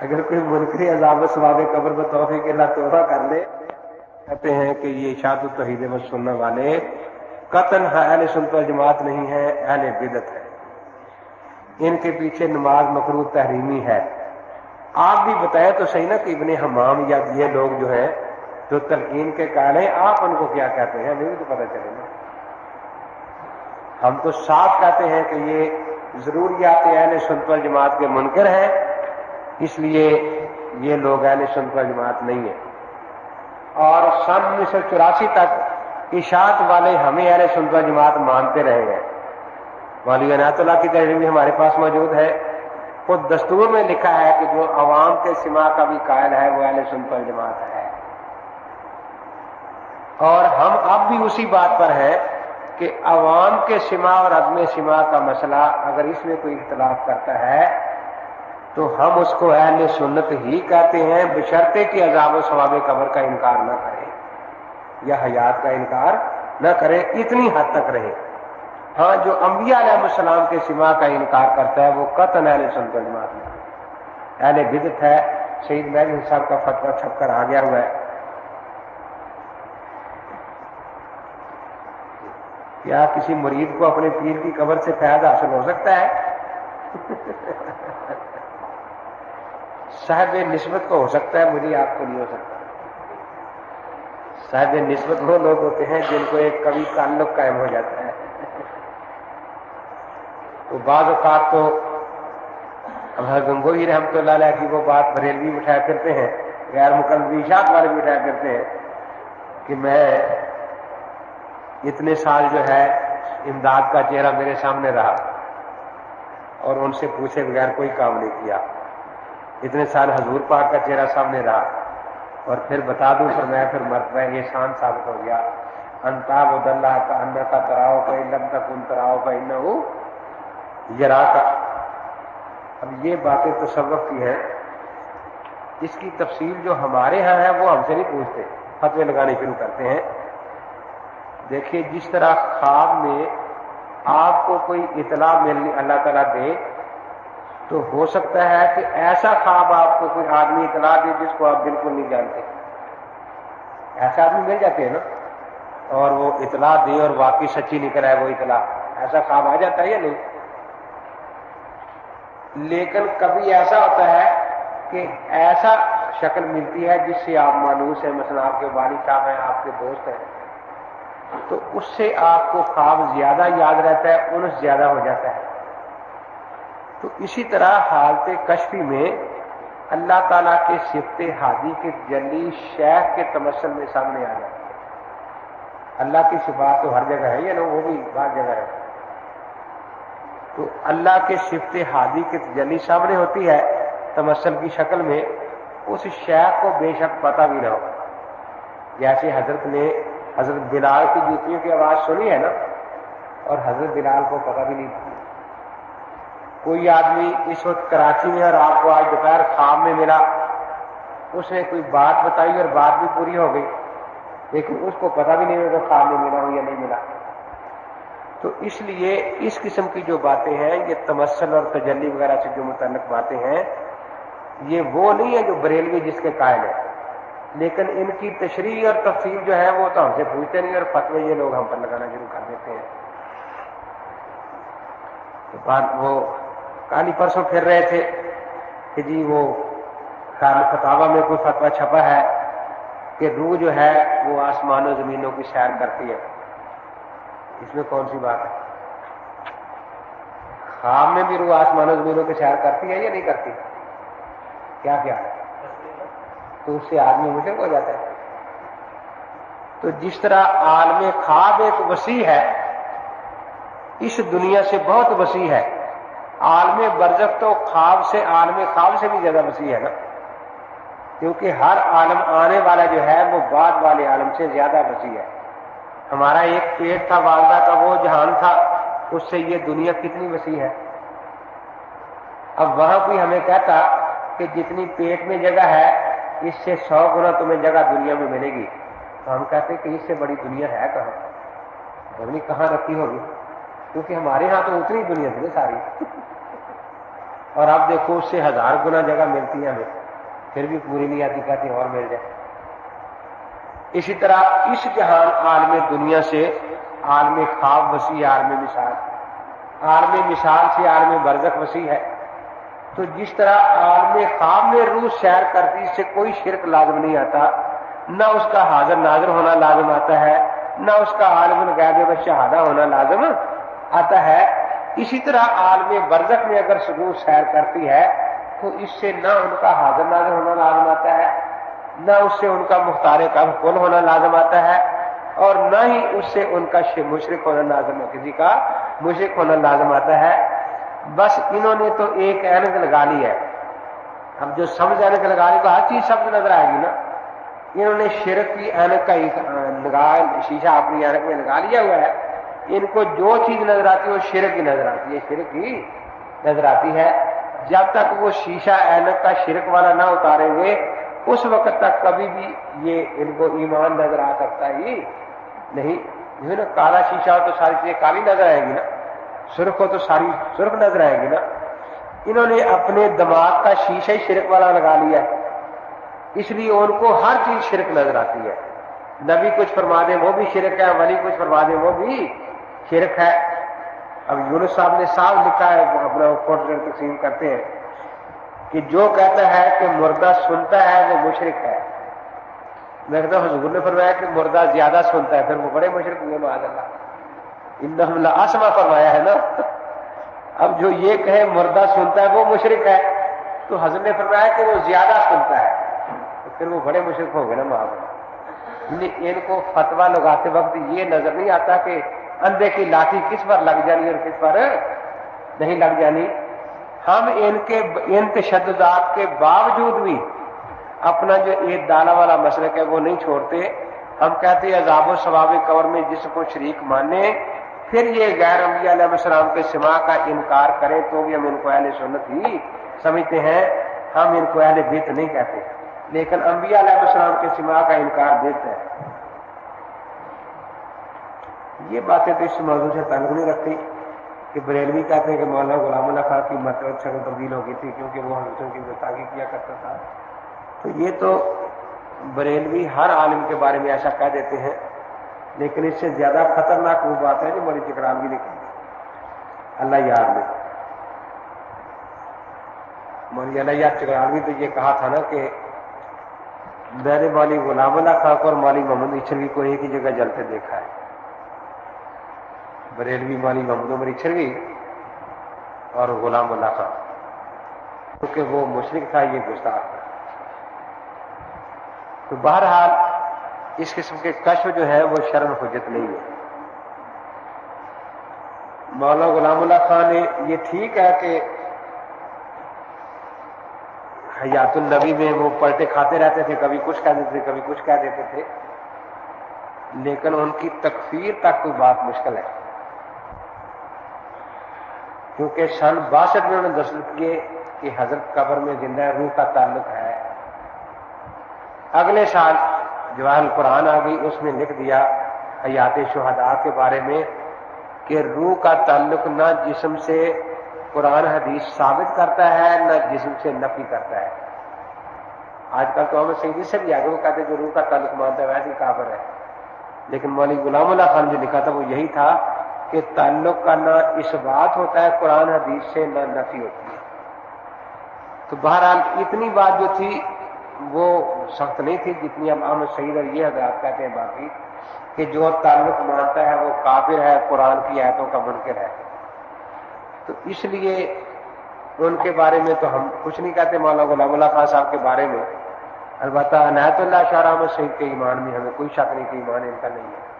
اگر کوئی منکری عذاب و ثواب قبر بتوفیق اللہ توبہ کر لے، کہتے ہیں کہ یہ اشاعت التوحید و سنہ والے قطعاً اہل سنت والجماعت نہیں ہے، اہل بدعت ہے، ان کے پیچھے نماز مکروہ تحریمی ہے۔ آپ بھی بتائیں تو صحیح نا کہ ابن حمام یا یہ لوگ جو ہیں جو تلقین کے قائل ہیں، آپ ان کو کیا کہتے ہیں؟ ہمیں بھی تو پتہ چلے نا۔ ہم تو صاف کہتے ہیں کہ یہ ضروریات اہل سنت والجماعت کے منکر ہیں، اس لیے یہ لوگ اہل سنت والجماعت نہیں ہیں۔ اور سن 1984 تک اشاعت والے ہمیں اہل سنت والجماعت مانتے رہے ہیں۔ مولوی عنایت اللہ کی تحریر بھی ہمارے پاس موجود ہے، خود دستور میں لکھا ہے کہ جو عوام کے سماع کا بھی قائل ہے وہ اہل سنت والجماعت ہے۔ اور ہم اب بھی اسی بات پر ہیں کہ عوام کے سماع اور عدم سماع کا مسئلہ اگر اس میں کوئی اختلاف کرتا ہے تو ہم اس کو اہل سنت ہی کہتے ہیں، بشرطے کہ عذاب و ثواب قبر کا انکار نہ کرے یا حیات کا انکار نہ کرے، اتنی حد تک رہے۔ ہاں جو انبیاء علیہ السلام کے سماع کا انکار کرتا ہے وہ قطعاً اہل سنت والجماعت میں اہل بدعت ہے۔ سید مہدی صاحب کا فتویٰ چھپ کر آ گیا ہوا ہے۔ کیا کسی مرید کو اپنے پیر کی قبر سے فیض حاصل ہو سکتا ہے؟ صاحب نسبت کو ہو سکتا ہے، مجھے آپ کو نہیں ہو سکتا۔ صاحب نسبت وہ لوگ ہوتے ہیں جن کو ایک کبھی تعلق قائم ہو جاتا ہے۔ تو بعض اوقات تو گنگوئی رحمۃ اللہ علیہ کی وہ بات بریلوی اٹھایا کرتے ہیں، غیر مقلدی اشاعت والے بھی اٹھایا کرتے ہیں کہ میں اتنے سال جو ہے امداد کا چہرہ میرے سامنے رہا اور ان سے پوچھے بغیر کوئی کام نہیں کیا، اتنے سال حضور پاک کا چہرہ سامنے رہا، اور پھر بتا دوں پر میں پھر مرتبہ احسان ثابت ہو گیا، انتعبد اللہ کا انک تراہ فإن لم تکن تراہ فإنہ یراک۔ اب یہ باتیں تصوف کی ہیں، اس کی تفصیل جو ہمارے ہاں ہے وہ ہم سے نہیں پوچھتے، فتوے لگانے شروع کرتے ہیں۔ دیکھیے جس طرح خواب میں آپ کو کوئی اطلاع ملنی اللہ تعالیٰ دے تو ہو سکتا ہے کہ ایسا خواب آپ کو کوئی آدمی اطلاع دے جس کو آپ بالکل نہیں جانتے، ایسا آدمی مل جاتے ہیں نا، اور وہ اطلاع دے اور واقعی سچی نکل آئے وہ اطلاع، ایسا خواب آ جاتا ہے یا نہیں؟ لیکن کبھی ایسا ہوتا ہے کہ ایسا شکل ملتی ہے جس سے آپ مانوس ہیں، مثلا آپ کے والد صاحب ہیں، آپ کے دوست ہیں، تو اس سے آپ کو خواب زیادہ یاد رہتا ہے، انس زیادہ ہو جاتا ہے۔ تو اسی طرح حالت کشفی میں اللہ تعالیٰ کے صفت ہادی کے جلی شیخ کے تمثل میں سامنے آ جاتی ہے۔ اللہ کی صفات تو ہر جگہ ہے، یا نا وہ بھی ہر جگہ ہے، تو اللہ کے صفت ہادی کی تجلی سامنے ہوتی ہے تمثل کی شکل میں، اس شیخ کو بے شک پتہ بھی نہ ہو۔ جیسے حضرت نے حضرت بلال کی جوتیوں کی آواز سنی ہے نا، اور حضرت بلال کو پتہ بھی نہیں تھا۔ کوئی آدمی اس وقت کراچی میں اور آپ کو آج دوپہر خواب میں ملا، اس نے کوئی بات بتائی اور بات بھی پوری ہو گئی، لیکن اس کو پتہ بھی نہیں ہوگا خواب میں ملا ہو یا نہیں ملا۔ تو اس لیے اس قسم کی جو باتیں ہیں، یہ تمثل اور تجلی وغیرہ سے جو متعلق باتیں ہیں، یہ وہ نہیں ہے جو بریلوی جس کے قائل ہے، لیکن ان کی تشریح اور تفصیل جو ہے وہ تو ہم سے پوچھتے نہیں، اور فتوے یہ لوگ ہم پر لگانا شروع کر دیتے ہیں۔ تو بعد وہ کالی پرسوں پھر رہے تھے کہ جی وہ فتاوی میں کوئی فتویٰ چھپا ہے کہ روح جو ہے وہ آسمان و زمینوں کی سیر کرتی ہے۔ اس میں کون سی بات ہے؟ خواب میں بھی روح آسمان و زمینوں کی سیر کرتی ہے یا نہیں کرتی؟ کیا خیال ہے؟ تو اس سے آدمی مشرک ہو جاتا ہے۔ تو جس طرح عالم خواب ایک وسیع ہے، اس دنیا سے بہت وسیع ہے، عالم برزخ تو خواب سے، عالم خواب سے بھی زیادہ وسیع ہے نا، کیونکہ ہر عالم آنے والا جو ہے وہ بعد والے عالم سے زیادہ وسیع ہے۔ ہمارا ایک پیٹ تھا، والدہ کا وہ جہان تھا، اس سے یہ دنیا کتنی وسیع ہے۔ اب وہاں کوئی ہمیں کہتا کہ جتنی پیٹ میں جگہ ہے اس سے 100 گنا تمہیں جگہ دنیا میں ملے گی، تو ہم کہتے کہ اس سے بڑی دنیا ہے کہاں، کہاں رکھی ہوگی، کیونکہ ہمارے ہاں تو اتنی دنیا تھی ساری۔ اور اب دیکھو اس سے 1000 گنا جگہ ملتی ہے ہمیں، پھر بھی پوری نہیں آتی، کہتے ہیں اور مل جائے۔ اسی طرح اس جہان عالم دنیا سے عالم خواب وسیع ہے، عالم مثال، عالم مثال سے عالم برزخ وسیع ہے۔ تو جس طرح عالم خواب میں روح سیر کرتی، اس سے کوئی شرک لازم نہیں آتا، نہ اس کا حاضر ناظر ہونا لازم آتا ہے، نہ اس کا عالم الغیب و شہادہ ہونا لازم آتا ہے۔ اسی طرح عالم برزخ میں اگر روح سیر کرتی ہے تو اس سے نہ ان کا حاضر ناظر ہونا لازم آتا ہے، نہ اس سے ان کا مختار کل ہونا لازم آتا ہے، اور نہ ہی اس سے ان کا مشرک ہونا لازم، کسی کا مشرک ہونا لازم آتا ہے۔ بس انہوں نے تو ایک اینک لگا لی ہے، اب جو سمجھ اینک لگا لی تو ہر چیز سمجھ نظر آئے گی نا۔ انہوں نے شرک کی اینک کا شیشہ اپنی اینک میں لگا لیا ہوا ہے، ان کو جو چیز نظر آتی ہے وہ شرک کی نظر آتی ہے، شرک کی نظر آتی ہے۔ جب تک وہ شیشہ اینک کا شرک والا نہ اتاریں گے اس وقت تک کبھی بھی یہ ان کو ایمان نظر آ سکتا ہی نہیں۔ جو ہے نا کالا شیشہ ہو تو ساری چیزیں کالی نظر آئے گی نا، سرخ ہو تو ساری سرخ نظر آئے گی نا۔ انہوں نے اپنے دماغ کا شیشہ ہی شرک والا لگا لیا ہے، اس لیے ان کو ہر چیز شرک نظر آتی ہے۔ نبی کچھ فرما دیں وہ بھی شرک ہے، ولی کچھ فرما دیں وہ بھی شرک ہے۔ اب یونس صاحب نے صاف لکھا ہے، اپنا پورٹریٹ تقسیم کرتے ہیں کہ جو کہتا ہے کہ مردہ سنتا ہے وہ مشرک ہے۔ میں کہتا ہوں حضور نے فرمایا کہ مردہ زیادہ سنتا ہے، پھر وہ بڑے مشرک ہوئے معاذ اللہ، انہم لآسما فرمایا ہے نا۔ اب جو یہ کہے مردہ سنتا ہے وہ مشرک ہے، تو حضرت نے فرمایا کہ وہ زیادہ سنتا ہے، تو پھر وہ بڑے مشرک ہوں گے نا معاذ اللہ۔ ان کو فتویٰ لگاتے وقت یہ نظر نہیں آتا کہ اندھے کی لاٹھی کس پر لگ جانی اور کس پر نہیں لگ جانی۔ ہم ان تشددات کے باوجود بھی اپنا جو ایک دالہ والا مسلک ہے وہ نہیں چھوڑتے۔ ہم کہتے ہیں عذاب و ثواب قبر میں جس کو شریک مانے، پھر یہ غیر انبیاء علیہ السلام کے سما کا انکار کریں تو بھی ہم ان کو اہل سنت ہی سمجھتے ہیں، ہم ان کو اہل بیت نہیں کہتے، لیکن انبیاء علیہ السلام کے سما کا انکار دیتے ہیں۔ یہ باتیں تو اس موضوع سے تعلق نہیں رکھتی کہ بریلوی کہتے ہیں کہ مولانا غلام اللہ خان کی مرتبہ شکل تبدیل ہو گئی تھی کیونکہ وہ حضرتوں کی گستاخی کیا کرتا تھا، تو یہ تو بریلوی ہر عالم کے بارے میں ایسا کہہ دیتے ہیں، لیکن اس سے زیادہ خطرناک وہ بات ہے جو مولانا چکرالوی نے کہی، اللہ یار نے مولانا اللہ یار چکرالوی تو یہ کہا تھا نا کہ میں نے مولانا غلام اللہ خان کو اور مولانا محمد اچھروی کو ایک ہی جگہ جلتے دیکھا ہے، بریلوی مولانا محمد عمر اچھروی اور غلام اللہ خان، کیونکہ وہ مشرک تھا، یہ گستاخ تھا۔ تو بہرحال اس قسم کے کشف جو ہے وہ شرع حجت نہیں ہے۔ مولانا غلام اللہ خان نے یہ ٹھیک ہے کہ حیات النبی میں وہ پلٹے کھاتے رہتے تھے، کبھی کچھ کہہ دیتے تھے کبھی کچھ کہہ دیتے تھے، لیکن ان کی تکفیر تک کوئی بات مشکل ہے، کیونکہ سن 62 میں انہوں نے دستخط کیے کہ حضرت قبر میں زندہ روح کا تعلق ہے۔ اگلے سال جواہر القرآن آ گئی، اس میں لکھ دیا حیات شہداء کے بارے میں کہ روح کا تعلق نہ جسم سے قرآن حدیث ثابت کرتا ہے نہ جسم سے نفی کرتا ہے۔ آج کل تو ہمیں سیدھی سے بھی آگے وہ کہتے ہیں جو روح کا تعلق مانتا ہے ویسے ہی کافر ہے، لیکن مولانا غلام اللہ خان جو لکھا تھا وہ یہی تھا کہ تعلق کا نہ اس بات ہوتا ہے قرآن حدیث سے نہ نفی ہوتی ہے۔ تو بہرحال اتنی بات جو تھی وہ سخت نہیں تھی جتنی اب احمد سعید اور یہ حضرات کہتے ہیں باقی کہ جو تعلق مانتا ہے وہ کافر ہے، قرآن کی آیتوں کا منکر ہے۔ تو اس لیے ان کے بارے میں تو ہم کچھ نہیں کہتے مولانا غلام اللہ خان صاحب کے بارے میں، البتہ عنایت اللہ شاہ احمد سعید کے ایمان میں ہمیں کوئی شک نہیں کہ ایمان ان کا نہیں ہے۔